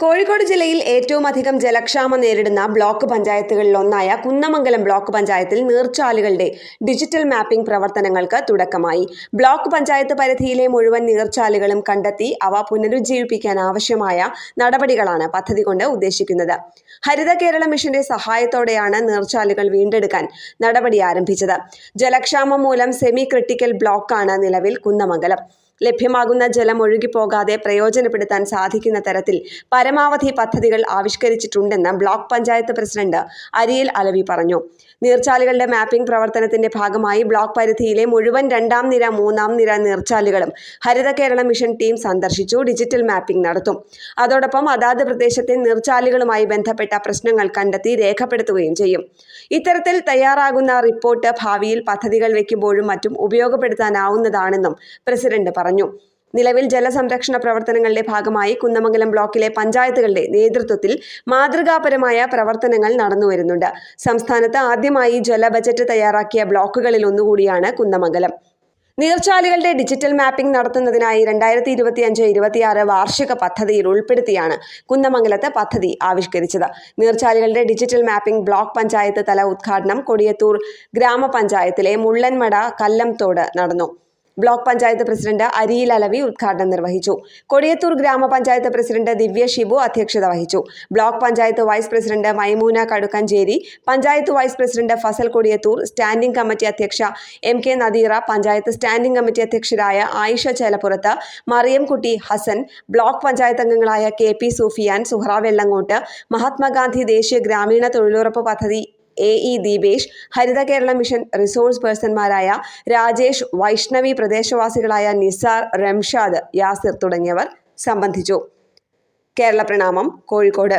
കോഴിക്കോട് ജില്ലയിൽ ഏറ്റവും അധികം ജലക്ഷാമം നേരിടുന്ന ബ്ലോക്ക് പഞ്ചായത്തുകളിലൊന്നായ കുന്നമംഗലം ബ്ലോക്ക് പഞ്ചായത്തിൽ നീർച്ചാലുകളുടെ ഡിജിറ്റൽ മാപ്പിംഗ് പ്രവർത്തനങ്ങൾക്ക് തുടക്കമായി. ബ്ലോക്ക് പഞ്ചായത്ത് പരിധിയിലെ മുഴുവൻ നീർച്ചാലുകളും കണ്ടെത്തി അവ പുനരുജ്ജീവിപ്പിക്കാൻ ആവശ്യമായ നടപടികളാണ് പദ്ധതി കൊണ്ട് ഉദ്ദേശിക്കുന്നത്. ഹരിത കേരള മിഷന്റെ സഹായത്തോടെയാണ് നീർച്ചാലുകൾ വീണ്ടെടുക്കാൻ നടപടി ആരംഭിച്ചത്. ജലക്ഷാമം മൂലം സെമി ക്രിട്ടിക്കൽ ബ്ലോക്കാണ് നിലവിൽ കുന്നമംഗലം. ലഭ്യമാകുന്ന ജലം ഒഴുകിപ്പോകാതെ പ്രയോജനപ്പെടുത്താൻ സാധിക്കുന്ന തരത്തിൽ പരമാവധി പദ്ധതികൾ ആവിഷ്കരിച്ചിട്ടുണ്ടെന്ന് ബ്ലോക്ക് പഞ്ചായത്ത് പ്രസിഡന്റ് അരിയിൽ അലവി പറഞ്ഞു. നീർച്ചാലുകളുടെ മാപ്പിംഗ് പ്രവർത്തനത്തിന്റെ ഭാഗമായി ബ്ലോക്ക് പരിധിയിലെ മുഴുവൻ 2ാം നിര 3ാം നിര നീർച്ചാലുകളും ഹരിത കേരള മിഷൻ ടീം സന്ദർശിച്ചു ഡിജിറ്റൽ മാപ്പിംഗ് നടത്തും. അതോടൊപ്പം അതാത് പ്രദേശത്തെ നീർച്ചാലുകളുമായി ബന്ധപ്പെട്ട പ്രശ്നങ്ങൾ കണ്ടെത്തി രേഖപ്പെടുത്തുകയും ചെയ്യും. ഇത്തരത്തിൽ തയ്യാറാകുന്ന റിപ്പോർട്ട് ഭാവിയിൽ പദ്ധതികൾ വയ്ക്കുമ്പോഴും മറ്റും ഉപയോഗപ്പെടുത്താനാവുന്നതാണെന്നും പ്രസിഡന്റ് പറഞ്ഞു. നിലവിൽ ജലസംരക്ഷണ പ്രവർത്തനങ്ങളുടെ ഭാഗമായി കുന്നമംഗലം ബ്ലോക്കിലെ പഞ്ചായത്തുകളുടെ നേതൃത്വത്തിൽ മാതൃകാപരമായ പ്രവർത്തനങ്ങൾ നടന്നുവരുന്നുണ്ട്. സംസ്ഥാനത്ത് ആദ്യമായി ജല ബജറ്റ് തയ്യാറാക്കിയ ബ്ലോക്കുകളിൽ ഒന്നുകൂടിയാണ് കുന്നമംഗലം. നീർച്ചാലുകളുടെ ഡിജിറ്റൽ മാപ്പിംഗ് നടത്തുന്നതിനായി 2025-26 വാർഷിക പദ്ധതിയിൽ ഉൾപ്പെടുത്തിയാണ് കുന്നമംഗലത്ത് പദ്ധതി ആവിഷ്കരിച്ചത്. നീർച്ചാലുകളുടെ ഡിജിറ്റൽ മാപ്പിംഗ് ബ്ലോക്ക് പഞ്ചായത്ത് തല ഉദ്ഘാടനം കൊടിയത്തൂർ ഗ്രാമപഞ്ചായത്തിലെ മുള്ളൻമട കല്ലംതോട് നടന്നു. ബ്ലോക്ക് പഞ്ചായത്ത് പ്രസിഡന്റ് അരിയിൽ അലവി ഉദ്ഘാടനം നിർവഹിച്ചു. കൊടിയത്തൂർ ഗ്രാമപഞ്ചായത്ത് പ്രസിഡന്റ് ദിവ്യ ഷിബു അധ്യക്ഷത വഹിച്ചു. Block panchayat vice president Maimoona Kadukkancheri, panchayat vice president Fazal Kodiyathur, standing committee അധ്യക്ഷ MK Nadeera, panchayat standing committee അധ്യക്ഷരായ ആയിഷ ചേലപ്പുറത്ത്, മറിയംകുട്ടി ഹസൻ, ബ്ലോക്ക് പഞ്ചായത്ത് അംഗങ്ങളായ KP സൂഫിയാൻ, സുഹ്റ വെള്ളങ്ങോട്ട്, മഹാത്മാഗാന്ധി ദേശീയ ഗ്രാമീണ തൊഴിലുറപ്പ് പദ്ധതി AE Deepesh, Haritha Kerala mission resource പേഴ്സൺമാരായ രാജേഷ്, വൈഷ്ണവി, പ്രദേശവാസികളായ നിസാർ, റംഷാദ്, യാസിർ തുടങ്ങിയവർ സംബന്ധിച്ചു. കേരള പ്രണാമം, കോഴിക്കോട്.